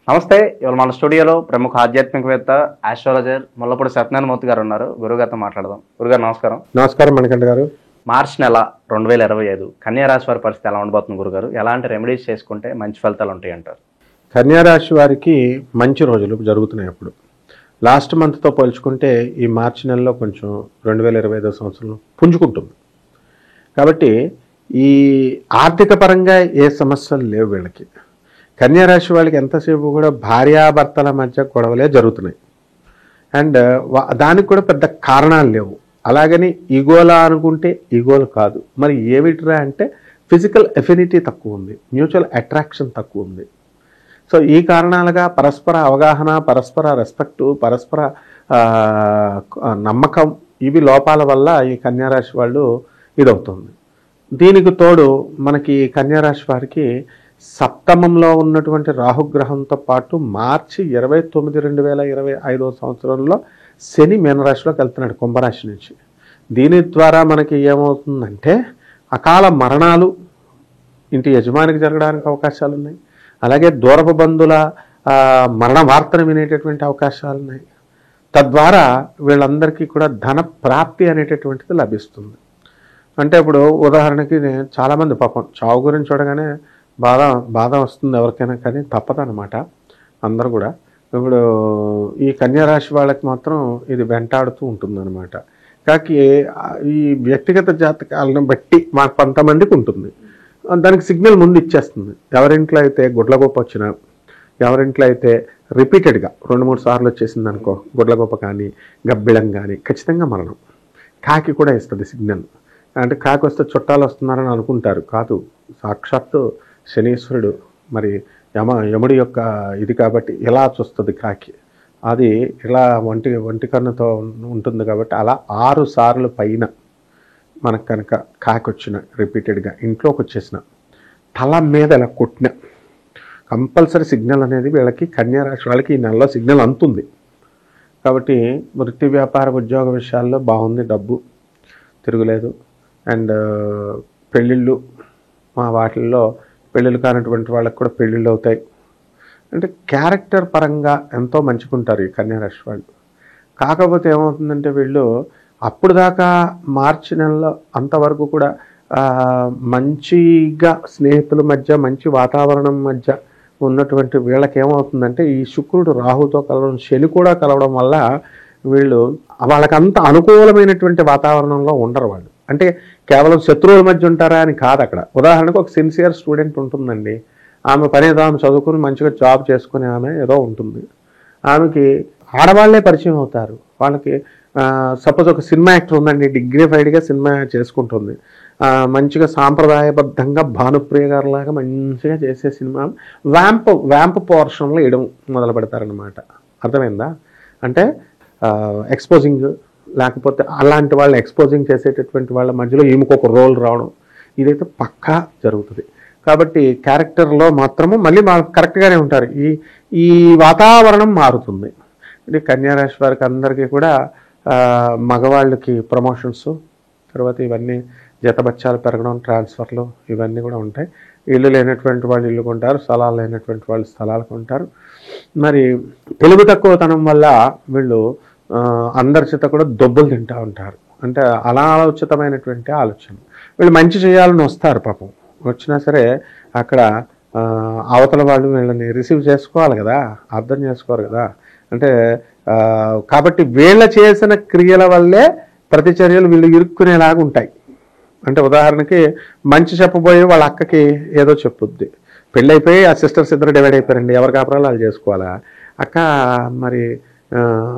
నమస్తే. ఇవాళ మన స్టూడియోలో ప్రముఖ ఆధ్యాత్మికవేత్త ఆస్ట్రాలజర్ ముల్లపూడి సత్యనారాయణ మూర్తి గారు ఉన్నారు. గురుగారితో మాట్లాడదాం. గురుగారు నమస్కారం. నమస్కారం మణికంఠ గారు. మార్చి నెల 2025 కన్యా రాశి వారి పరిస్థితి ఎలా ఉండబోతుంది గురుగారు? ఎలాంటి రెమెడీస్ చేసుకుంటే మంచి ఫలితాలు ఉంటాయి అంటారు? కన్యా రాశి వారికి మంచి రోజులు జరుగుతున్నాయి. అప్పుడు లాస్ట్ మంత్తో పోల్చుకుంటే ఈ మార్చి నెలలో కొంచెం 2025 సంవత్సరం పుంజుకుంటుంది. కాబట్టి ఈ ఆర్థిక పరంగా ఏ సమస్యలు లేవు వీళ్ళకి. కన్యా రాశి వాళ్ళకి ఎంతసేపు కూడా భార్యాభర్తల మధ్య గొడవలే జరుగుతున్నాయి. అండ్ దానికి కూడా పెద్ద కారణాలు లేవు. అలాగని ఈగోలా అనుకుంటే ఈగోలు కాదు. మరి ఏమిట్రా అంటే ఫిజికల్ ఎఫినిటీ తక్కువ ఉంది, మ్యూచువల్ అట్రాక్షన్ తక్కువ ఉంది. సో ఈ కారణాలుగా పరస్పర అవగాహన, పరస్పర రెస్పెక్టు, పరస్పర నమ్మకం, ఇవి లోపాల వల్ల ఈ కన్యా రాశి వాళ్ళు ఇదవుతుంది. దీనికి తోడు మనకి కన్యా రాశి వారికి సప్తమంలో ఉన్నటువంటి రాహుగ్రహంతో పాటు మార్చి 29, 2025 సంవత్సరంలో శని మీనరాశిలోకి వెళ్తున్నాడు కుంభరాశి నుంచి. దీని ద్వారా మనకి ఏమవుతుందంటే అకాల మరణాలు ఇంటి యజమానికి జరగడానికి అవకాశాలు ఉన్నాయి. అలాగే దూరపు బంధుల మరణ వార్తను వినేటటువంటి అవకాశాలు ఉన్నాయి. తద్వారా వీళ్ళందరికీ కూడా ధన ప్రాప్తి అనేటటువంటిది లభిస్తుంది. అంటే ఇప్పుడు ఉదాహరణకి చాలామంది పాపం చావు గురించి చూడగానే బాధ వస్తుంది ఎవరికైనా, కానీ తప్పదన్నమాట అందరూ కూడా. ఇప్పుడు ఈ కన్యా రాశి వాళ్ళకి మాత్రం ఇది వెంటాడుతూ ఉంటుందన్నమాట. కాకి ఈ వ్యక్తిగత జాతకాలను బట్టి మాకు కొంతమందికి ఉంటుంది. దానికి సిగ్నల్ ముందు ఇచ్చేస్తుంది. ఎవరింట్లో అయితే గుడ్లగొప్ప వచ్చినా, ఎవరింట్లో అయితే రిపీటెడ్గా 2-3 సార్లు వచ్చేసింది అనుకో, గుడ్లగొప్ప కానీ గబ్బిళం కానీ, ఖచ్చితంగా మరణం. కాకి కూడా ఇస్తుంది సిగ్నల్. అంటే కాకి వస్తే చుట్టాలు వస్తున్నారని అనుకుంటారు, కాదు, సాక్షాత్తు శనీశ్వరుడు మరి యముడి యొక్క ఇది కాబట్టి ఇలా చూస్తుంది కాకి. అది ఇలా ఒంటి కన్నుతో ఉంటుంది కాబట్టి అలా 6 సార్లు పైన మనకు కనుక కాకి వచ్చిన రిపీటెడ్గా ఇంట్లోకి వచ్చేసిన, తల మీద ఇలా కొట్టిన, కంపల్సరీ సిగ్నల్ అనేది వీళ్ళకి కన్యా రాశి వాళ్ళకి ఈ నెలలో సిగ్నల్ అందుతుంది. కాబట్టి వృత్తి వ్యాపార ఉద్యోగ విషయాల్లో బాగుంది, డబ్బు తిరుగులేదు. అండ్ పెళ్ళిళ్ళు, వాటిల్లో పెళ్ళిళ్ళు కానటువంటి వాళ్ళకి కూడా పెళ్ళిళ్ళు అవుతాయి. అంటే క్యారెక్టర్ పరంగా ఎంతో మంచుకుంటారు ఈ కన్యా రాశి వాళ్ళు. కాకపోతే ఏమవుతుందంటే వీళ్ళు అప్పుడు దాకా మార్చి నెలలో అంతవరకు కూడా మంచిగా స్నేహితుల మధ్య, మంచి వాతావరణం మధ్య ఉన్నటువంటి వీళ్ళకి ఏమవుతుందంటే ఈ శుక్రుడు రాహుతో కలవడం, శని కూడా కలవడం వల్ల వీళ్ళు వాళ్ళకంత అనుకూలమైనటువంటి వాతావరణంలో ఉండరు వాళ్ళు. అంటే కేవలం శత్రువుల మధ్య ఉంటారా అని కాదు. అక్కడ ఉదాహరణకు ఒక సిన్సియర్ స్టూడెంట్ ఉంటుందండి. ఆమె పని ఏదో ఆమె చదువుకుని మంచిగా జాబ్ చేసుకునే ఆమె ఏదో ఉంటుంది. ఆమెకి ఆడవాళ్లే పరిచయం అవుతారు. వాళ్ళకి సపోజ్ ఒక సినిమా యాక్టర్ ఉందండి, డిగ్నిఫైడ్గా సినిమా చేసుకుంటుంది, మంచిగా సాంప్రదాయబద్ధంగా భానుప్రియ గారు లాగా మంచిగా చేసే సినిమా వ్యాంప్ పోర్షన్లో వేయడం మొదలు పెడతారనమాట. అర్థమైందా? అంటే ఎక్స్పోజింగ్, లేకపోతే అలాంటి వాళ్ళు ఎక్స్పోజింగ్ చేసేటటువంటి వాళ్ళ మధ్యలో ఈమెకు ఒక రోల్ రావడం, ఇదైతే పక్కా జరుగుతుంది. కాబట్టి క్యారెక్టర్లో మాత్రము మళ్ళీ కరెక్ట్గానే ఉంటారు. ఈ వాతావరణం మారుతుంది. అంటే కన్యా రాశి వారికి అందరికీ కూడా మగవాళ్ళకి ప్రమోషన్స్, తర్వాత ఇవన్నీ జీతబత్యాలు పెరగడం, ట్రాన్స్ఫర్లు, ఇవన్నీ కూడా ఉంటాయి. ఇల్లు లేనటువంటి వాళ్ళు ఇల్లు కొంటారు, స్థలాలు లేనటువంటి వాళ్ళు స్థలాలు కొంటారు. మరి తెలుగు తక్కువతనం వల్ల వీళ్ళు అందరి చేత కూడా దొబ్బులు తింటూ ఉంటారు. అంటే అనాలోచితమైనటువంటి ఆలోచన. వీళ్ళు మంచి చేయాలని వస్తారు, పాపం వచ్చినా సరే అక్కడ అవతల వాళ్ళు వీళ్ళని రిసీవ్ చేసుకోవాలి కదా, అర్థం చేసుకోరు కదా. అంటే కాబట్టి వీళ్ళ చేసిన క్రియల వల్లే ప్రతిచర్యలు వీళ్ళు ఇరుక్కునేలాగా ఉంటాయి. అంటే ఉదాహరణకి మంచి చెప్పబోయి వాళ్ళ అక్కకి ఏదో చెప్పుద్ది, పెళ్ళైపోయి ఆ సిస్టర్స్ ఇద్దరు డివైడ్ అయిపోయారండి, ఎవరి కాపురాలు వాళ్ళు చేసుకోవాలా, అక్క మరి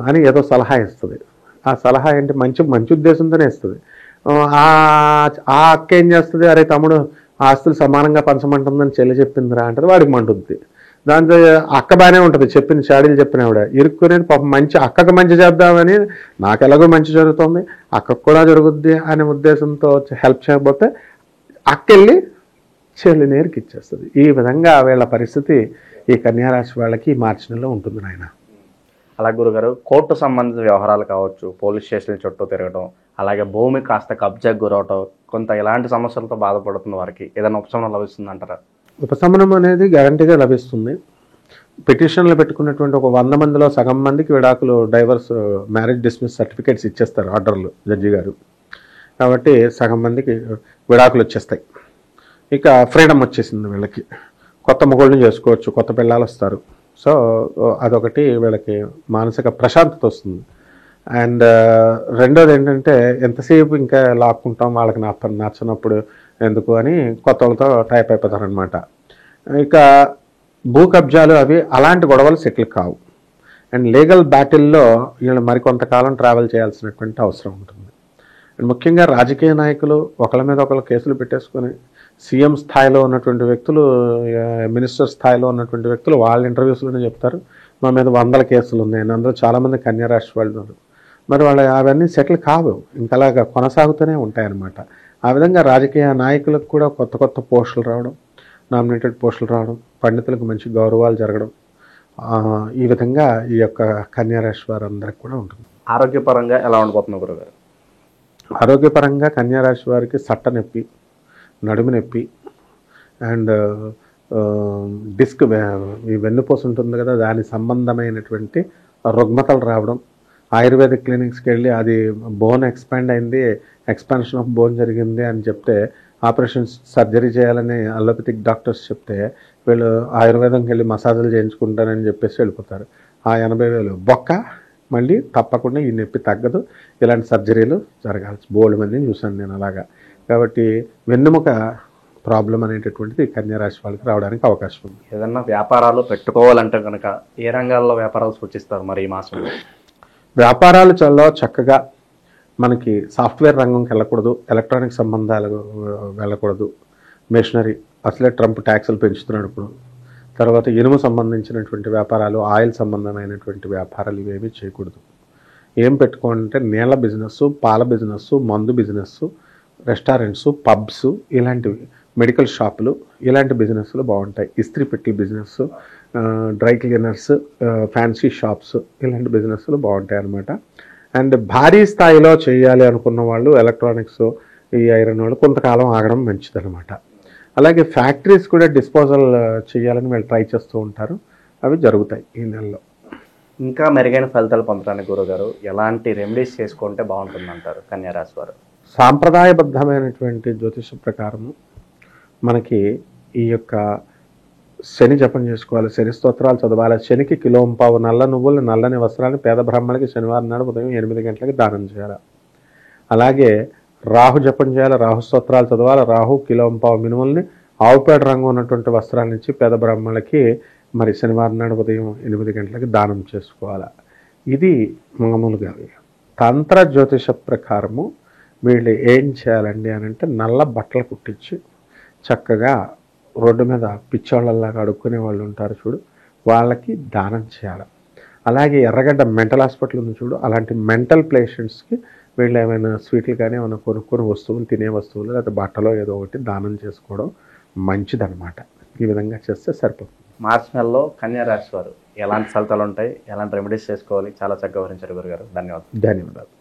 అని ఏదో సలహా ఇస్తుంది. ఆ సలహా ఏంటి, మంచి ఉద్దేశంతోనే ఇస్తుంది. ఆ అక్క ఏం చేస్తుంది, అరే తమ్ముడు ఆస్తులు సమానంగా పంచమంటుందని చెల్లి చెప్పిందిరా అంటది, వాడికి మంటుంది. దాంతో అక్క బాగానే ఉంటుంది, చెప్పిన షాడీలు చెప్పిన ఆవిడ ఇరుక్కునేది పాపం. అక్కకు మంచి చేద్దామని, నాకు ఎలాగో మంచి జరుగుతుంది, అక్కకు కూడా జరుగుద్ది అనే ఉద్దేశంతో హెల్ప్ చేయకపోతే అక్కెళ్ళి చెల్లి నేరికి ఇచ్చేస్తుంది. ఈ విధంగా వీళ్ళ పరిస్థితి ఈ కన్యా రాశి వాళ్ళకి మార్చి నెలలో ఉంటుంది నాయన. అలా గురుగారు, కోర్టు సంబంధిత వ్యవహారాలు కావచ్చు, పోలీస్ స్టేషన్ చుట్టూ తిరగడం, అలాగే భూమి కాస్త కబ్జాకు గురవటం, కొంత ఇలాంటి సమస్యలతో బాధపడుతున్న వారికి ఏదైనా ఉపశమనం లభిస్తుంది అంటారా? ఉపశమనం అనేది గ్యారంటీగా లభిస్తుంది. పిటిషన్లు పెట్టుకున్నటువంటి ఒక 100 మందిలో సగం మందికి విడాకులు డైవర్స్ మ్యారేజ్ డిస్మిస్ సర్టిఫికేట్స్ ఇచ్చేస్తారు ఆర్డర్లు జడ్జి గారు. కాబట్టి సగం మందికి విడాకులు వచ్చేస్తాయి. ఇక ఫ్రీడమ్ వచ్చేసింది వీళ్ళకి, కొత్త మొగుళ్ళని చేసుకోవచ్చు, కొత్త పిల్లలు వస్తారు. సో అదొకటి వీళ్ళకి మానసిక ప్రశాంతత వస్తుంది. అండ్ రెండోది ఏంటంటే ఎంతసేపు ఇంకా లాక్కుంటాం, వాళ్ళకి నచ్చినప్పుడు ఎందుకు అని కొత్త వాళ్ళతో టైప్ అయిపోతారనమాట. ఇక భూ కబ్జాలు అవి అలాంటి గొడవలు సెటిల్ కావు. అండ్ లీగల్ బ్యాటిల్లో వీళ్ళు మరికొంతకాలం ట్రావెల్ చేయాల్సినటువంటి అవసరం ఉంటుంది. అండ్ ముఖ్యంగా రాజకీయ నాయకులు ఒకళ్ళ మీద ఒకళ్ళు కేసులు పెట్టేసుకొని సీఎం స్థాయిలో ఉన్నటువంటి వ్యక్తులు, మినిస్టర్ స్థాయిలో ఉన్నటువంటి వ్యక్తులు వాళ్ళ ఇంటర్వ్యూస్లోనే చెప్తారు మా మీద 100 కేసులు ఉన్నాయని. అందులో చాలామంది కన్యారాశి వాళ్ళు ఉన్నారు. మరి వాళ్ళు అవన్నీ సెటిల్ కావు, ఇంకా అలాగా కొనసాగుతూనే ఉంటాయన్నమాట. ఆ విధంగా రాజకీయ నాయకులకు కూడా కొత్త కొత్త పోస్టులు రావడం, నామినేటెడ్ పోస్టులు రావడం, పండితులకు మంచి గౌరవాలు జరగడం, ఈ విధంగా ఈ యొక్క కన్యారాశి వారందరికి కూడా ఉంటుంది. ఆరోగ్యపరంగా ఎలా ఉండబోతుంది గురుగారు? ఆరోగ్యపరంగా కన్యారాశి వారికి సట్ట నొప్పి, నడుము నొప్పి అండ్ డిస్క్, ఈ వెన్నుపూస ఉంటుంది కదా, దాని సంబంధమైనటువంటి రుగ్మతలు రావడం, ఆయుర్వేదిక్ క్లినిక్స్కి వెళ్ళి అది బోన్ ఎక్స్పాండ్ అయింది, ఎక్స్పాన్షన్ ఆఫ్ బోన్ జరిగింది అని చెప్తే ఆపరేషన్స్ సర్జరీ చేయాలని అలోపతిక్ డాక్టర్స్ చెప్తే వీళ్ళు ఆయుర్వేదంకి వెళ్ళి మసాజులు చేయించుకుంటారని చెప్పేసి వెళ్ళిపోతారు. ఆ 80,000 బొక్క మళ్ళీ తప్పకుండా ఈ నొప్పి తగ్గదు, ఇలాంటి సర్జరీలు జరగాల్సి బోల్డ్ మందిని చూశాను నేను అలాగా. కాబట్టి వెన్నెముక ప్రాబ్లం అనేటటువంటిది కన్యారాశి వాళ్ళకి రావడానికి అవకాశం ఉంది. ఏదన్నా వ్యాపారాలు పెట్టుకోవాలంటే కనుక ఏ రంగాల్లో వ్యాపారాలు సూచిస్తారు మరి ఈ మాసంలో? వ్యాపారాలు చాలా చక్కగా మనకి సాఫ్ట్వేర్ రంగంకి వెళ్ళకూడదు, ఎలక్ట్రానిక్ సంబంధాలు వెళ్ళకూడదు, మెషినరీ, అసలే ట్రంప్ ట్యాక్సులు పెంచుతున్నాడు ఇప్పుడు. తర్వాత ఇనుము సంబంధించినటువంటి వ్యాపారాలు, ఆయిల్ సంబంధమైనటువంటి వ్యాపారాలు ఇవేమీ చేయకూడదు. ఏం పెట్టుకోవాలంటే నీళ్ళ బిజినెస్, పాల బిజినెస్, మందు బిజినెస్, రెస్టారెంట్స్, పబ్స్, ఇలాంటివి, మెడికల్ షాపులు, ఇలాంటి బిజినెస్లు బాగుంటాయి. ఇస్త్రీ పెట్టి business, dry cleaners, fancy shops, ఇలాంటి బిజినెస్లు బాగుంటాయి అన్నమాట. అండ్ భారీ స్థాయిలో చేయాలి అనుకున్న వాళ్ళు ఎలక్ట్రానిక్స్, ఈ ఐరన్ వాళ్ళు కొంతకాలం ఆగడం మంచిదన్నమాట. అలాగే ఫ్యాక్టరీస్ కూడా డిస్పోజల్ చేయాలని వీళ్ళు ట్రై చేస్తూ ఉంటారు, అవి జరుగుతాయి ఈ నెలలో. ఇంకా మెరుగైన ఫలితాలు పొందడానికి గురుగారు ఎలాంటి రెమెడీస్ చేసుకుంటే బాగుంటుంది అంటారు కన్యారాశి వారు? సాంప్రదాయబద్ధమైనటువంటి జ్యోతిష ప్రకారము మనకి ఈ యొక్క శని జపం చేసుకోవాలి, శని స్తోత్రాలు చదవాలి, శనికి 1.5 కిలో నల్ల నువ్వులు, నల్లని వస్త్రాన్ని పేద బ్రాహ్మణులకి శనివారం నాడు ఉదయం 8 గంటలకి దానం చేయాలి. అలాగే రాహు జపం చేయాలి, రాహు స్తోత్రాలు చదవాలి, రాహు 1.5 కిలో మినుముల్ని ఆవుపేడ రంగు ఉన్నటువంటి వస్త్రాన్ని ఇచ్చి పేద బ్రాహ్మణులకి మరి శనివారం నాడు ఉదయం 8 గంటలకి దానం చేసుకోవాలి. ఇది మామూలుగా. తంత్ర జ్యోతిష ప్రకారము వీళ్ళు ఏం చేయాలండి అని అంటే నల్ల బట్టలు కుట్టించి చక్కగా రోడ్డు మీద పిచ్చోళ్ళలాగా అడుక్కునే వాళ్ళు ఉంటారు చూడు, వాళ్ళకి దానం చేయాలి. అలాగే ఎర్రగడ్డ మెంటల్ హాస్పిటల్ ఉంది చూడు, అలాంటి మెంటల్ పేషెంట్స్కి వీళ్ళు ఏమైనా స్వీట్లు కానీ ఏమైనా కొనుక్కొని వస్తువులు, తినే వస్తువులు లేదా బట్టలో ఏదో ఒకటి దానం చేసుకోవడం మంచిదన్నమాట. ఈ విధంగా చేస్తే సరిపోతుంది. మార్చి నెలలో కన్యారాశి వారు ఎలాంటి ఫలితాలు ఉంటాయి, ఎలాంటి రెమెడీస్ చేసుకోవాలి, చాలా చక్కగా వివరించారు గురుగారు. ధన్యవాదాలు. ధన్యవాదాలు.